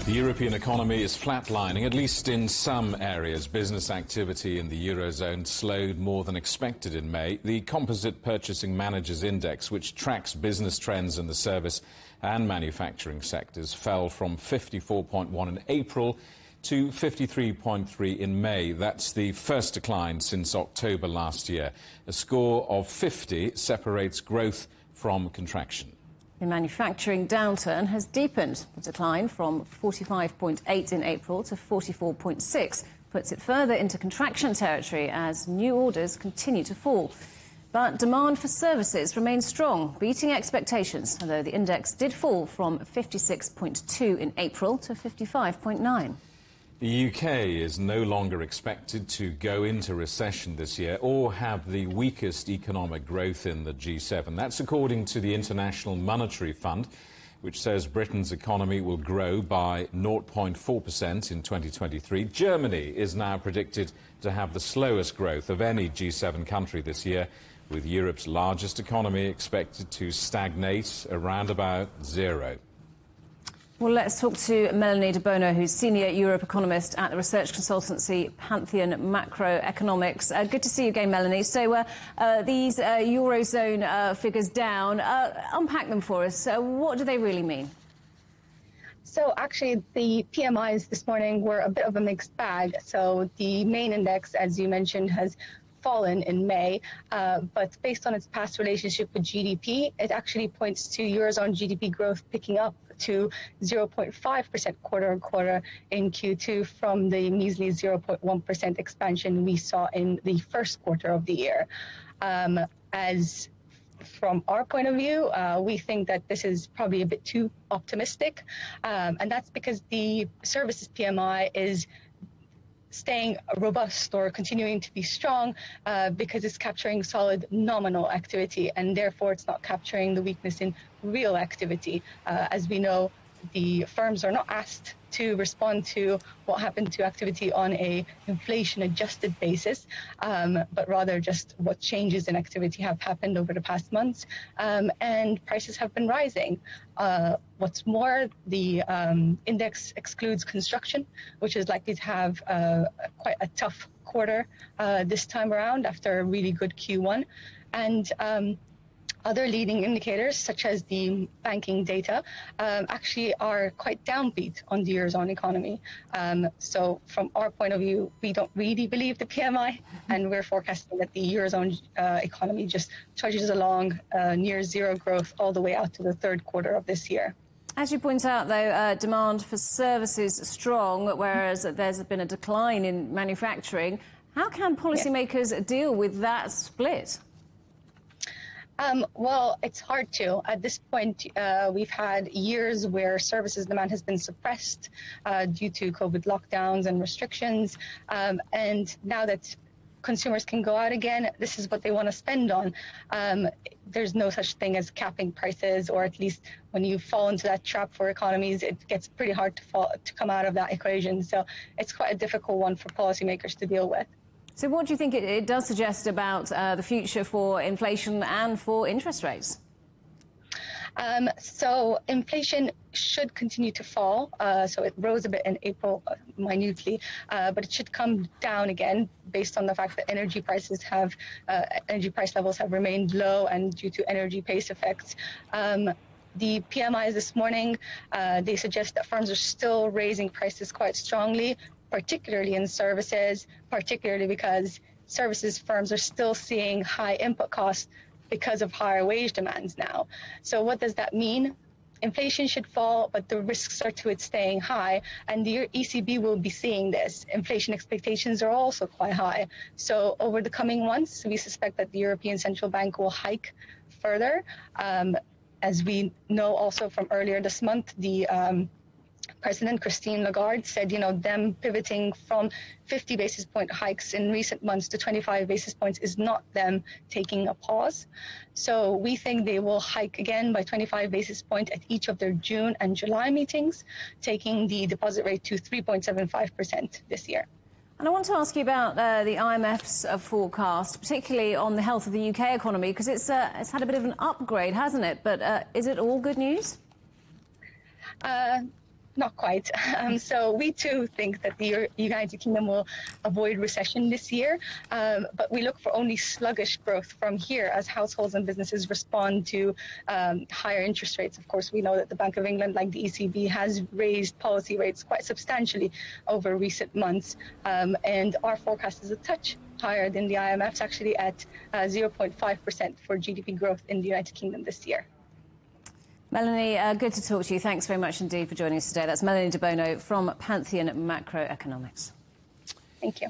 The European economy is flatlining, at least in some areas. Business activity in the Eurozone slowed more than expected in May. The Composite Purchasing Managers' Index, which tracks business trends in the service and manufacturing sectors, fell from 54.1 in April to 53.3 in May. That's the first decline since October last year. A score of 50 separates growth from contraction. The manufacturing downturn has deepened. The decline from 45.8 in April to 44.6 puts it further into contraction territory as new orders continue to fall. But demand for services remains strong, beating expectations, although the index did fall from 56.2 in April to 55.9. The UK is no longer expected to go into recession this year or have the weakest economic growth in the G7. That's according to the International Monetary Fund, which says Britain's economy will grow by 0.4% in 2023. Germany is now predicted to have the slowest growth of any G7 country this year, with Europe's largest economy expected to stagnate around about zero. Well, let's talk to Melanie Debono, who's Senior Europe Economist at the research consultancy Pantheon Macroeconomics. Good to see you again, Melanie. So these Eurozone figures down, unpack them for us. What do they really mean? So actually, the PMIs this morning were a bit of a mixed bag. So the main index, as you mentioned, has fallen in May, but based on its past relationship with GDP, it actually points to Eurozone GDP growth picking up to 0.5% quarter-on-quarter in Q2 from the measly 0.1% expansion we saw in the first quarter of the year. As from our point of view, we think that this is probably a bit too optimistic, and that's because the services PMI is staying robust or continuing to be strong because it's capturing solid nominal activity, and therefore it's not capturing the weakness in real activity. As we know, the firms are not asked to respond to what happened to activity on a inflation-adjusted basis, but rather just what changes in activity have happened over the past months, and prices have been rising. What's more, the index excludes construction, which is likely to have quite a tough quarter this time around after a really good Q1. And other leading indicators, such as the banking data, actually are quite downbeat on the Eurozone economy. So from our point of view, we don't really believe the PMI, and we're forecasting that the Eurozone economy just trudges along near zero growth all the way out to the third quarter of this year. As you point out, though, demand for services strong, whereas there's been a decline in manufacturing. How can policymakers deal with that split? Well, it's hard to. At this point, we've had years where services demand has been suppressed due to COVID lockdowns and restrictions. And now that consumers can go out again, this is what they want to spend on. There's no such thing as capping prices, or at least when you fall into that trap for economies, it gets pretty hard to come out of that equation. So it's quite a difficult one for policymakers to deal with. So what do you think it does suggest about the future for inflation and for interest rates? So inflation should continue to fall. So it rose a bit in April, minutely, but it should come down again based on the fact that energy price levels have remained low and due to energy pace effects. The PMIs this morning, they suggest that firms are still raising prices quite strongly, particularly in services, particularly because services firms are still seeing high input costs because of higher wage demands now. So what does that mean? Inflation should fall, but the risks are to it staying high, and the ECB will be seeing this. Inflation expectations are also quite high. So over the coming months, we suspect that the European Central Bank will hike further. As we know also from earlier this month, the President Christine Lagarde said, them pivoting from 50 basis point hikes in recent months to 25 basis points is not them taking a pause. So we think they will hike again by 25 basis points at each of their June and July meetings, taking the deposit rate to 3.75% this year. And I want to ask you about the IMF's forecast, particularly on the health of the UK economy, because it's had a bit of an upgrade, hasn't it? But is it all good news? not quite. So we too think that the United Kingdom will avoid recession this year, but we look for only sluggish growth from here as households and businesses respond to higher interest rates. Of course, we know that the Bank of England, like the ECB, has raised policy rates quite substantially over recent months, and our forecast is a touch higher than the IMF's, actually at 0.5% for GDP growth in the United Kingdom this year. Melanie, good to talk to you. Thanks very much indeed for joining us today. That's Melanie Debono from Pantheon Macroeconomics. Thank you.